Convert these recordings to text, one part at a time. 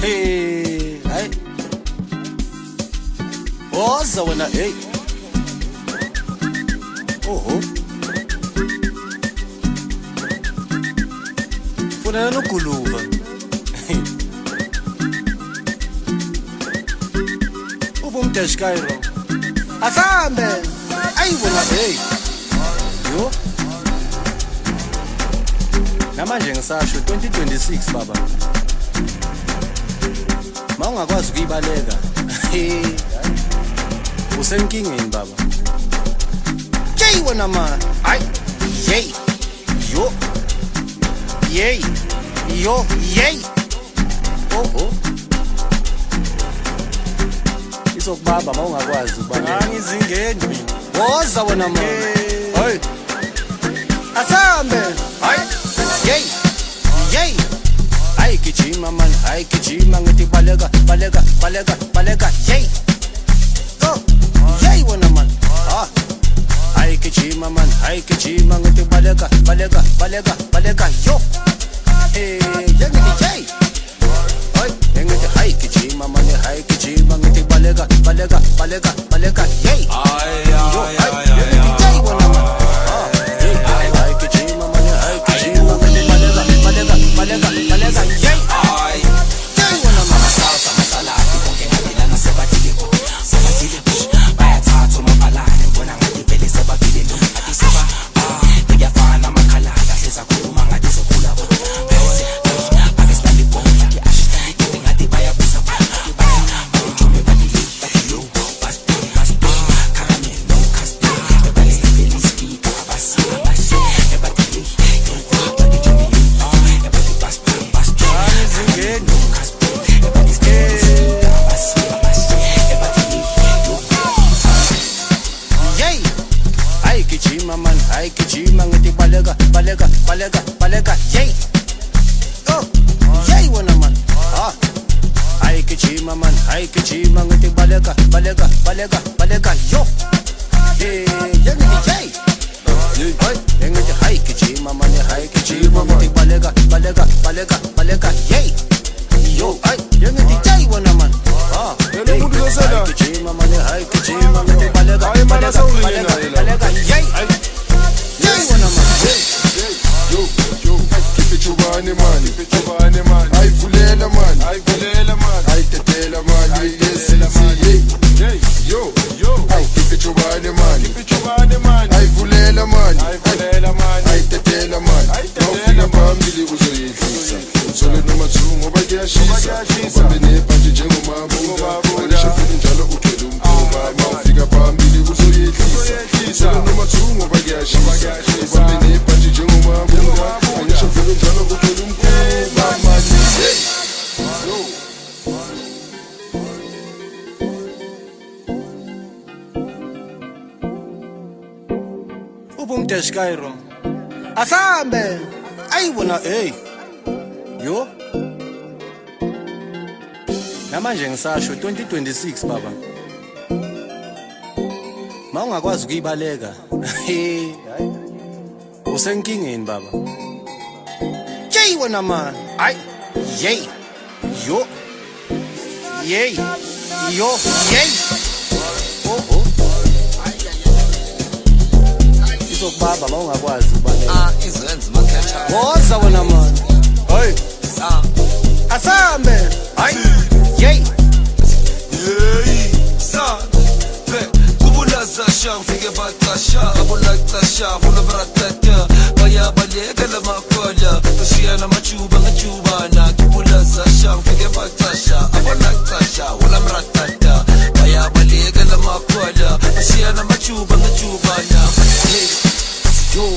Hey, hayi. Woza wena hey. Oho. Funa noguluva. Ubumdash Cairo. Asambe. Ayi wena hey. Yo. Namanje ngisasho 2026 baba. Mawungakwazi ukuyibaleka. Usenkingeni baba. Hey wena man. Ay. Hey. Yo. Yey. Yo. Yey. Oh. Isokubamba mawungakwazi ukubaleka. Angizingeni mina. Woza wena man. Hey. Asambe. Ay. Yey. Yey. Ay gijima man, ay gijima ngithi baleka. Yey. Oh. Yey wena man. Ah. Ay gijima man, ay gijima ngithi baleka. Yo. Hey, yangithi yey. Ay, yangithi ay gijima man, ay gijima ngithi baleka. Yey. Ay. Yangithi yey wena man. Ah. Ay gijima man, ay gijima ngithi baleka. Yey. Ay. Yey wena man. Amasaladi bonke ngabela nasebathile bayathatha umabalane bona ngathi vele sebafile athi seba ngiyafana amakhalala hleza khuluma ngathi sokhula bese ake standi bonke ke ashithi ngathi bayabusa bathi njume badile bathi yo basti kharame no casti ebale vele speaker basi ebathi bathi njume ebathi basti Angizingeni. Yey. Ay gijima man, ay gijima ngithi baleka. Yey. Oh. Yey wena man. Ah. Ay gijima man, ay gijima ngithi baleka. Yo. Hey, yangithi yey. Hey, yangithi ay gijima man, ay gijima ngithi baleka. Yey. Yo, ay yangithi yey wena man. Ah. Yena umuntu uzosela. Ay gijima man, ay gijima ngithi baleka. Hayi mana sawulingena Yey. Yey wena man. Yo, keep it chubane man, ayivulela man, ayitetela man, yes, yo, keep it chubane man, ayivulela man, ayitetela man, nawufika phambili uzoyehlisa, uthole noma two ngoba kuyashisa, ubambe nebhanti njengomabunda, angishafuni njalo uthwele umphuma, mawufika phambili uzoyehlisa, uthole noma two ngoba kuyashisa, ubambe nebhanti njengomabunda, angishafuni njalo uthwele umphuma, man, hey, yo. Ubumdash Cairo. Asambe. Ayi wena hey. Yo. Namanje ngisasho 2026 baba. Mawungakwazi ukuyibaleka. Hey. Usenkingeni baba. Yey wena man. Ay. Yey. Yo. Yey. Yo. Yey. Oh. Isokubamba mawungakwazi ukubaleka. izenzi makhetha Woza wena man. Hey. Asambe. Ay. Yey. kubulazasha ngifike batasha abulatasha unabaratata bayabaleka lamakola bashiya namajuba ngajubana kubulazasha ngifike batasha abulatasha ulamratata bayabaleka lamakola bashiya namajuba ngajubana yo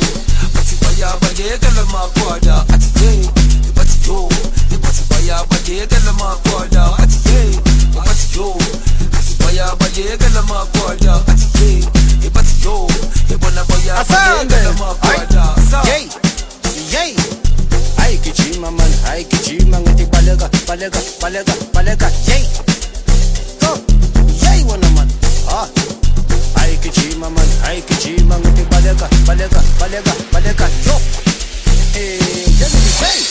bathi bayabaleka lamakola athi bathi yo bathi bayabaleka lamakola athi bathi yo bayabaleka lamakola athi bathi yo bona bayabaleka lamakola Yey. Ay gijima man, ay gijima ngithi baleka. Yey. Oh. Yey wena man. Ah. Ay gijima man, ay gijima ngithi baleka. Yo. Hey, yangithi hey.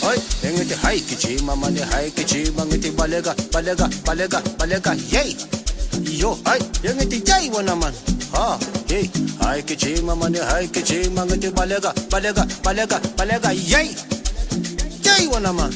Ay, ngithi hayi gijima mani hayi gijima ngithi baleka baleka baleka baleka yey yo hayi ngithi yey wona man ha hey hayi gijima mani hayi gijima ngithi baleka baleka baleka baleka yey wona man